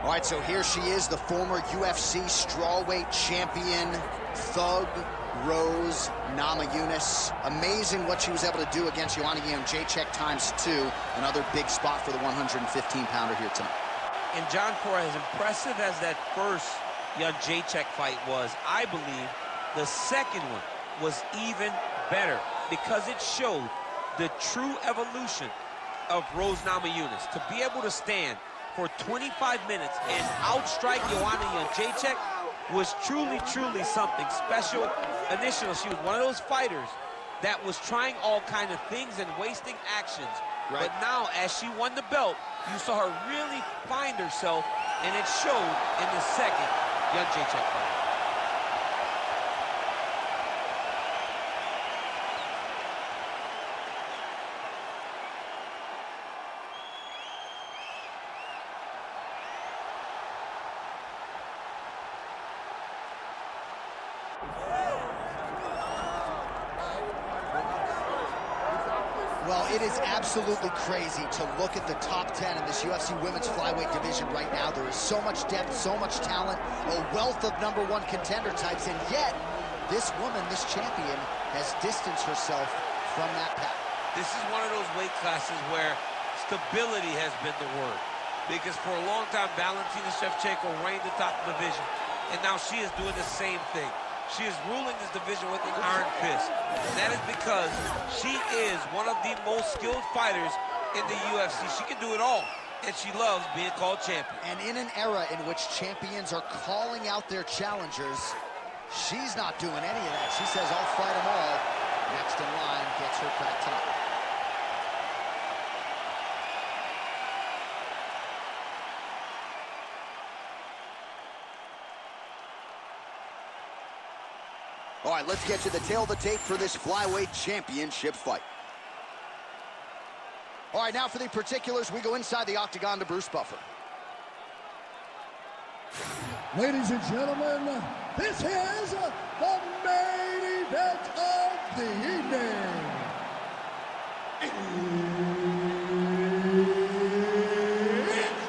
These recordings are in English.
All right, so here she is, the former UFC strawweight champion, Thug Rose Namajunas. Amazing what she was able to do against Joanna Jędrzejczyk ×2. Another big spot for the 115-pounder here tonight. And John, for as impressive as that first Jędrzejczyk fight was, I believe the second one was even better because it showed the true evolution of Rose Namajunas. To be able to stand for 25 minutes and outstrike Joanna Jędrzejczyk was truly, truly something special. Initially, she was one of those fighters that was trying all kinds of things and wasting actions. Right. But now, as she won the belt, you saw her really find herself, and it showed in the second Jędrzejczyk fight. Well, it is absolutely crazy to look at the top 10 in this UFC women's flyweight division right now. There is so much depth, so much talent, a wealth of #1 contender types, and yet this woman, this champion, has distanced herself from that path. This is one of those weight classes where stability has been the word. Because for a long time, Valentina Shevchenko reigned atop the division, and now she is doing the same thing. She is ruling this division with an iron fist. And that is because she is one of the most skilled fighters in the UFC. She can do it all, and she loves being called champion. And in an era in which champions are calling out their challengers, she's not doing any of that. She says, I'll fight them all. Next in line gets her crack tonight. All right, let's get to the tail of the tape for this flyweight championship fight. All right, now for the particulars, we go inside the octagon to Bruce Buffer. Ladies and gentlemen, this is the main event of the evening. It's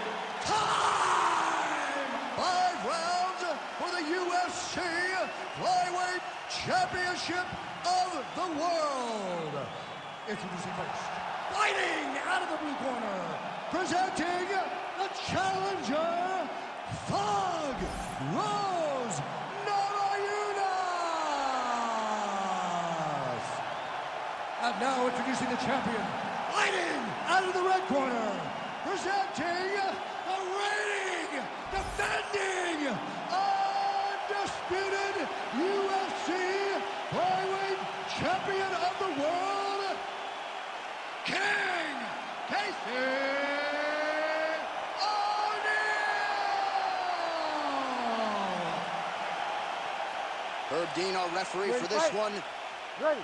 time! 5 rounds for the UFC Flyweight Championship of the world. Introducing first, fighting out of the blue corner, presenting the challenger, Thug Rose Namajunas. And now introducing the champion, fighting out of the red corner, presenting the reigning, defending, undisputed UFC flyweight champion of the world, King Casey. Herb Dean, our referee for this one. Ready.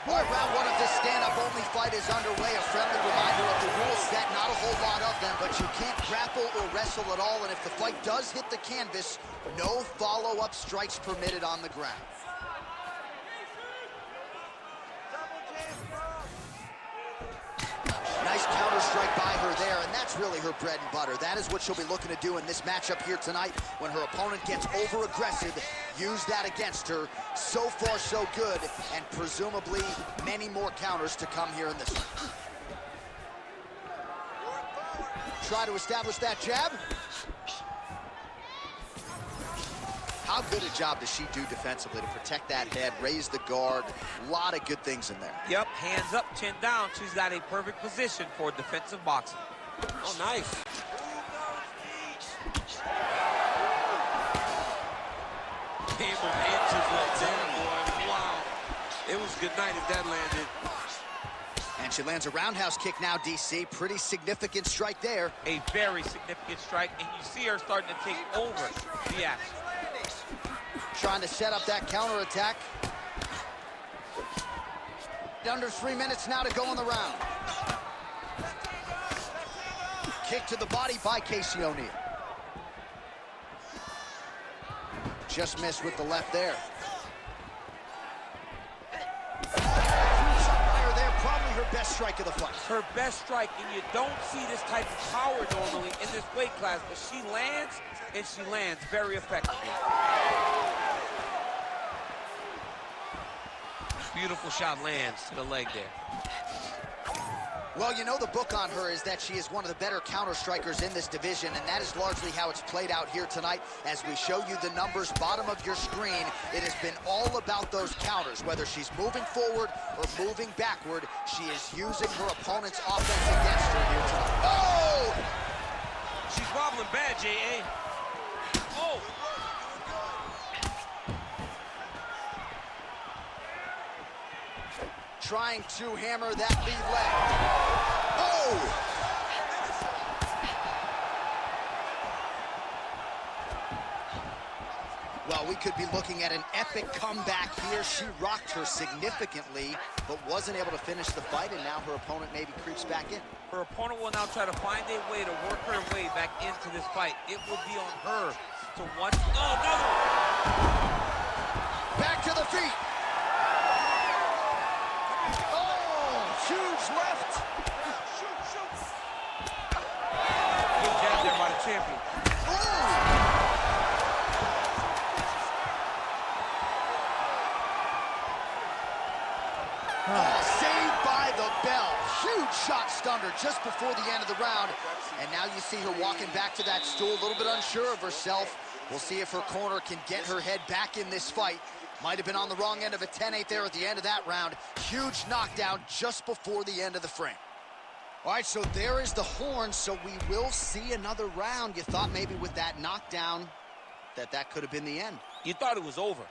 All right, round 1 of this stand-up only fight is underway. A friendly reminder of the rules set, not a whole lot of them, but you can't grapple or wrestle at all, and if the fight does hit the canvas, no follow-up strikes permitted on the ground. Nice counter strike by her there, and that's really her bread and butter. That is what she'll be looking to do in this matchup here tonight. When her opponent gets over-aggressive, use that against her. So far, so good, and presumably many more counters to come here in this one. Try to establish that jab. How good a job does she do defensively to protect that head, raise the guard? A lot of good things in there. Yep, hands up, chin down. She's got a perfect position for defensive boxing. Oh, nice. Game of inches right there, boy. Wow. It was good night if that landed. And she lands a roundhouse kick now, DC. Pretty significant strike there. A very significant strike, and you see her starting to take over the action. Trying to set up that counterattack. Under 3 minutes now to go in the round. Kick to the body by Casey O'Neill. Just missed with the left there. Fire there, probably her her best strike of the fight. Her best strike, and you don't see this type of power normally in this weight class, but she lands, and she lands very effectively. Beautiful shot lands to the leg there. Well, you know, the book on her is that she is one of the better counter strikers in this division, and that is largely how it's played out here tonight. As we show you the numbers, bottom of your screen, it has been all about those counters. Whether she's moving forward or moving backward, she is using her opponent's offense against her here tonight. Oh! She's wobbling bad, J.A. Oh! Trying to hammer that lead leg. Oh! Well, we could be looking at an epic comeback here. She rocked her significantly, but wasn't able to finish the fight, and now her opponent maybe creeps back in. Her opponent will now try to find a way to work her way back into this fight. It will be on her to one. Oh, another one! Back to the feet. Huge left. Good jab there by the champion. Oh, saved by the bell. Huge shot stunned her just before the end of the round. And now you see her walking back to that stool, a little bit unsure of herself. We'll see if her corner can get her head back in this fight. Might have been on the wrong end of a 10-8 there at the end of that round. Huge knockdown just before the end of the frame. All right, so there is the horn, so we will see another round. You thought maybe with that knockdown that could have been the end. You thought it was over.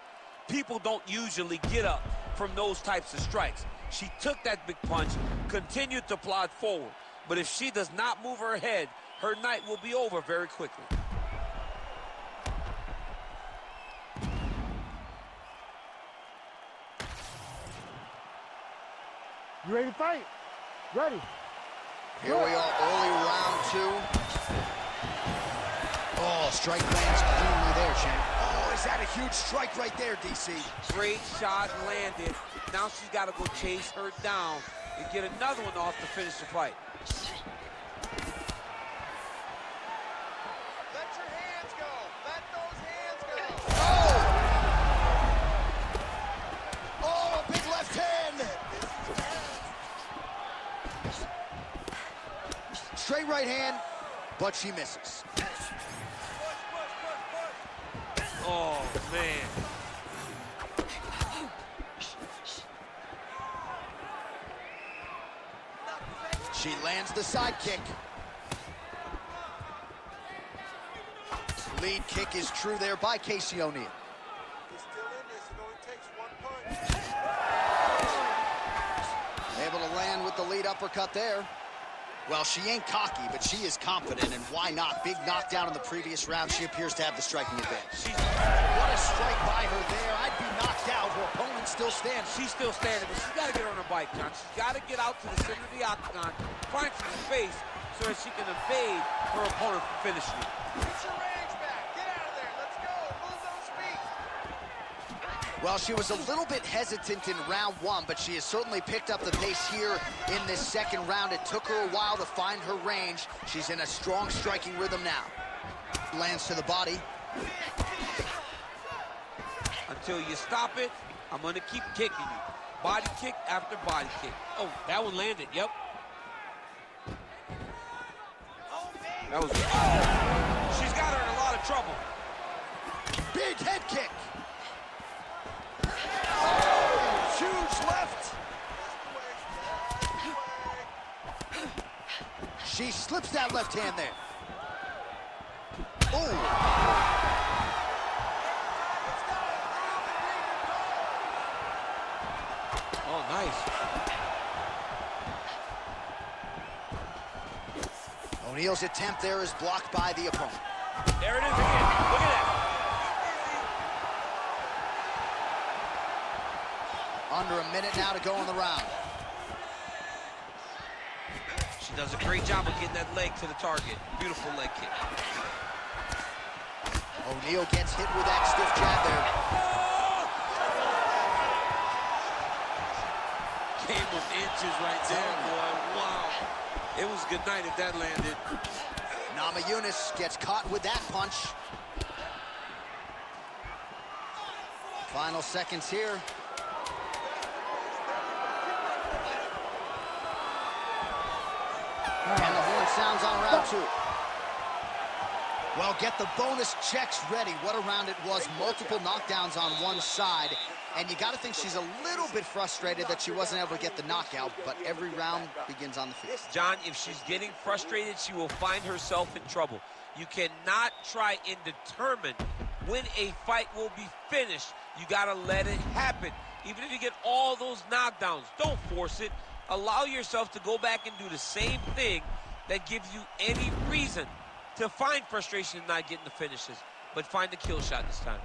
People don't usually get up from those types of strikes. She took that big punch, continued to plod forward. But if she does not move her head, her night will be over very quickly. You ready to fight? Ready. Here we are, early round two. Oh, strike lands cleanly there, champ. Oh, is that a huge strike right there, DC? Great shot landed. Now she's got to go chase her down and get another one off to finish the fight. Let your hands go. Let those hands go. Oh! Oh, a big left hand. Straight right hand, but she misses. Oh, man. She lands the side kick. Lead kick is true there by Casey O'Neill. He's still in this. It only takes one punch. Able to land with the lead uppercut there. Well, she ain't cocky, but she is confident, and why not? Big knockdown in the previous round. She appears to have the striking advantage. What a strike by her there. I'd be knocked out. Her opponent still stands. She's still standing, but she's got to get on her bike, John. She's got to get out to the center of the octagon, find some space so that she can evade her opponent from finishing it. Get your range back. Get out of there. Let's go. Move those feet. Well, she was a little bit hesitant in round one, but she has certainly picked up the pace here in this second round. It took her a while to find her range. She's in a strong striking rhythm now. Lands to the body. Until you stop it, I'm going to keep kicking you. Body kick after body kick. Oh, that one landed. Yep. That was... Oh! She's got her in a lot of trouble. Big head kick. Oh, huge left. She slips that left hand there. Oh. Oh, nice. O'Neill's attempt there is blocked by the opponent. There it is again. Look at that. Under a minute now to go in the round. She does a great job of getting that leg to the target. Beautiful leg kick. O'Neill gets hit with that stiff jab there. game of inches right there, boy. Wow. It was good night if that landed. Namajunas gets caught with that punch. Final seconds here. And the horn sounds on round 2. Well, get the bonus checks ready. What a round it was. Multiple knockdowns on one side. And you got to think she's a little bit frustrated that she wasn't able to get the knockout, but every round begins on the feet. John, if she's getting frustrated, she will find herself in trouble. You cannot try and determine when a fight will be finished. You got to let it happen. Even if you get all those knockdowns, don't force it. Allow yourself to go back and do the same thing that gives you any reason to find frustration in not getting the finishes, but find the kill shot this time.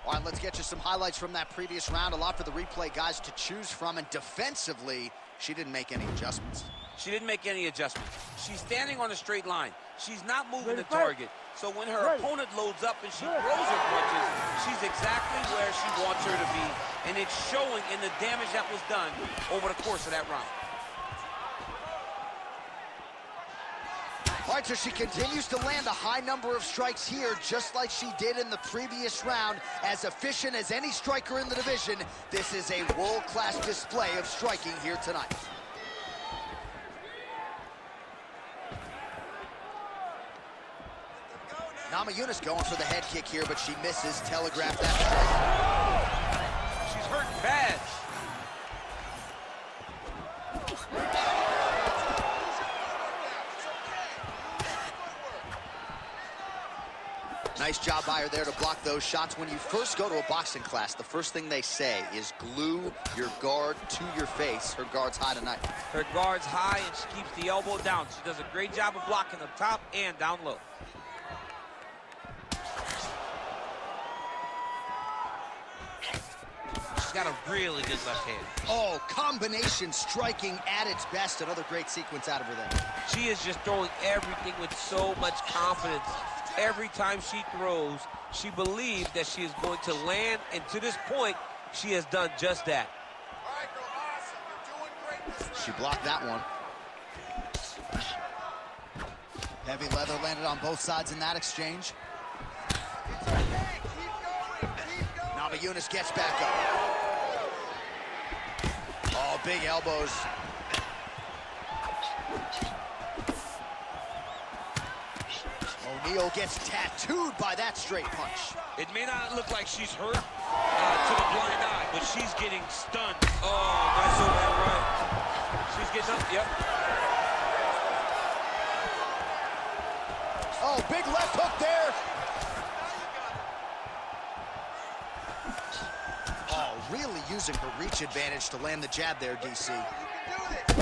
All right, let's get you some highlights from that previous round. A lot for the replay guys to choose from, and defensively, she didn't make any adjustments. She didn't make any adjustments. She's standing on a straight line. She's not moving the target. So when her opponent loads up and she throws her punches, she's exactly where she wants her to be, and it's showing in the damage that was done over the course of that round. All right, so she continues to land a high number of strikes here, just like she did in the previous round. As efficient as any striker in the division, this is a world-class display of striking here tonight. Namajunas going for the head kick here, but she misses. Telegraphed that strike. She's hurting bad. Nice job by her there to block those shots. When you first go to a boxing class, the first thing they say is glue your guard to your face. Her guard's high tonight. Her guard's high, and she keeps the elbow down. She does a great job of blocking up top and down low. She's got a really good left hand. Oh, combination striking at its best. Another great sequence out of her there. She is just throwing everything with so much confidence. Every time she throws, she believes that she is going to land, and to this point, she has done just that. All right, girl, awesome. You're doing great this round. She blocked that one. Heavy leather landed on both sides in that exchange. It's okay. Keep going. Keep going. Namajunas gets back up. Oh, big elbows. O'Neal gets tattooed by that straight punch. It may not look like she's hurt to the blind eye, but she's getting stunned. Oh, nice overhand right. She's getting up, yep. Oh, big left hook there. Oh, really using her reach advantage to land the jab there, DC. You can do this.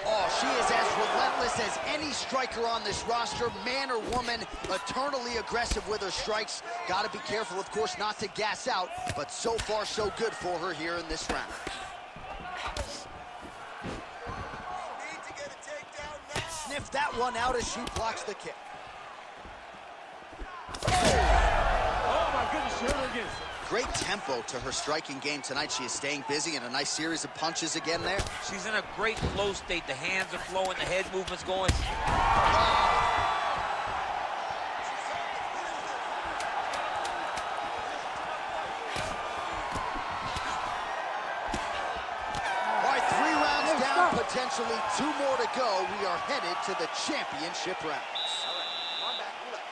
Oh, she is as relentless as any striker on this roster, man or woman, eternally aggressive with her strikes. Got to be careful, of course, not to gas out, but so far so good for her here in this round. Need to get a takedown now. Sniff that one out as she blocks the kick. Oh my goodness, here it is. Great tempo to her striking game tonight. She is staying busy, and a nice series of punches again there. She's in a great flow state. The hands are flowing, the head movement's going. All right, 3 rounds down, potentially 2 more to go. We are headed to the championship rounds.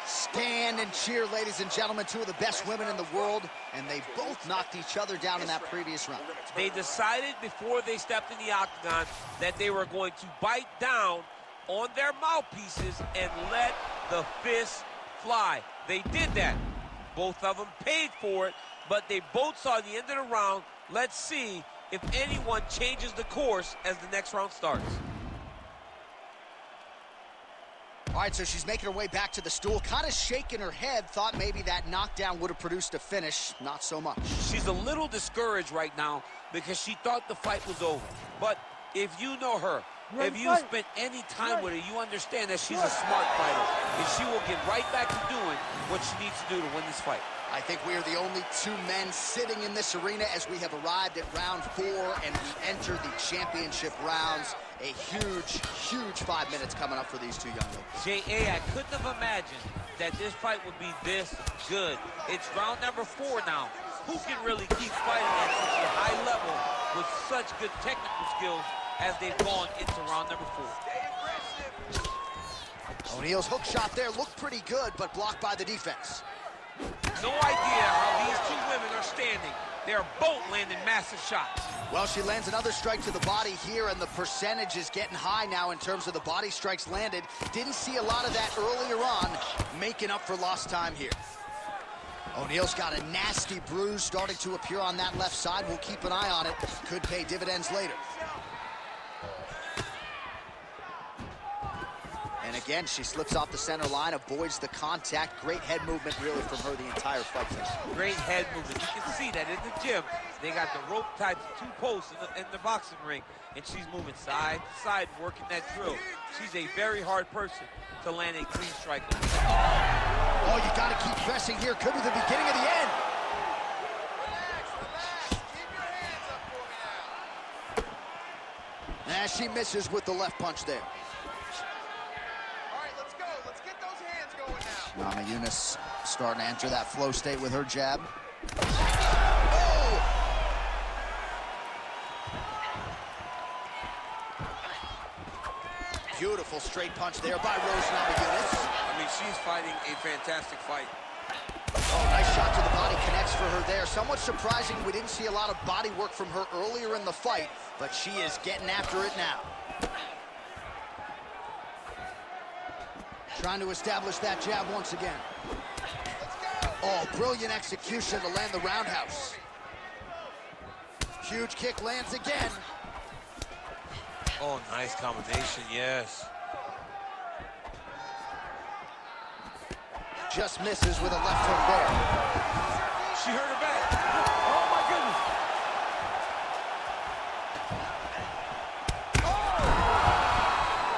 Stand and cheer, ladies and gentlemen, 2 of the best women in the world, and they both knocked each other down in that previous round. They decided before they stepped in the octagon that they were going to bite down on their mouthpieces and let the fists fly. They did that. Both of them paid for it, but they both saw the end of the round. Let's see if anyone changes the course as the next round starts. All right, so she's making her way back to the stool, kind of shaking her head, thought maybe that knockdown would have produced a finish. Not so much. She's a little discouraged right now because she thought the fight was over. But if you know her, If you spent any time with her, you understand that she's a smart fighter, and she will get right back to doing what she needs to do to win this fight. I think we are the only two men sitting in this arena as we have arrived at round 4 and we enter the championship rounds. A huge, huge 5 minutes coming up for these two young ladies. J.A., I couldn't have imagined that this fight would be this good. It's round number 4 now. Who can really keep fighting at such a high level with such good technical skills as they've gone into round number 4? O'Neal's hook shot there looked pretty good, but blocked by the defense. No idea how these two women are standing. They're both landing massive shots. Well, she lands another strike to the body here, and the percentage is getting high now in terms of the body strikes landed. Didn't see a lot of that earlier on, making up for lost time here. O'Neal's got a nasty bruise starting to appear on that left side. We'll keep an eye on it. Could pay dividends later. And again, she slips off the center line, avoids the contact. Great head movement, really, from her the entire fight. Great head movement. You can see that in the gym. They got the rope tied to 2 posts in the boxing ring, and she's moving side to side, working that drill. She's a very hard person to land a clean strike on. Oh, you got to keep pressing here. Could be the beginning of the end. Relax. Keep your hands up for me now. She misses with the left punch there. Namajunas starting to enter that flow state with her jab. Oh! Beautiful straight punch there by Rose Namajunas. I mean, she's fighting a fantastic fight. Oh, nice shot to the body, connects for her there. Somewhat surprising we didn't see a lot of body work from her earlier in the fight, but she is getting after it now. Trying to establish that jab once again. Oh, brilliant execution to land the roundhouse. Huge kick lands again. Oh, nice combination, yes. Just misses with a left hook there. She hurt her back. Oh, my goodness.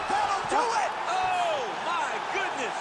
That'll do it! Oh, my goodness.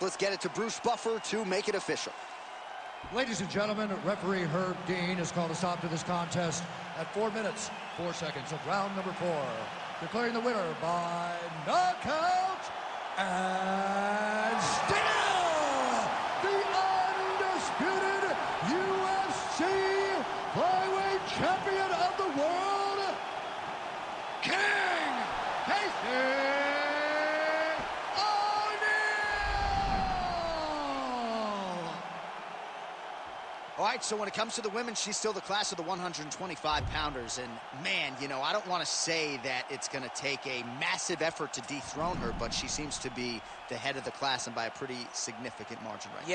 Let's get it to Bruce Buffer to make it official. Ladies and gentlemen, referee Herb Dean has called a stop to this contest at 4 minutes, 4 seconds of round number 4. Declaring the winner by knockout and still the undisputed UFC flyweight champion of the world, King Casey. All right, so when it comes to the women, she's still the class of the 125-pounders. And, man, you know, I don't want to say that it's going to take a massive effort to dethrone her, but she seems to be the head of the class and by a pretty significant margin right now.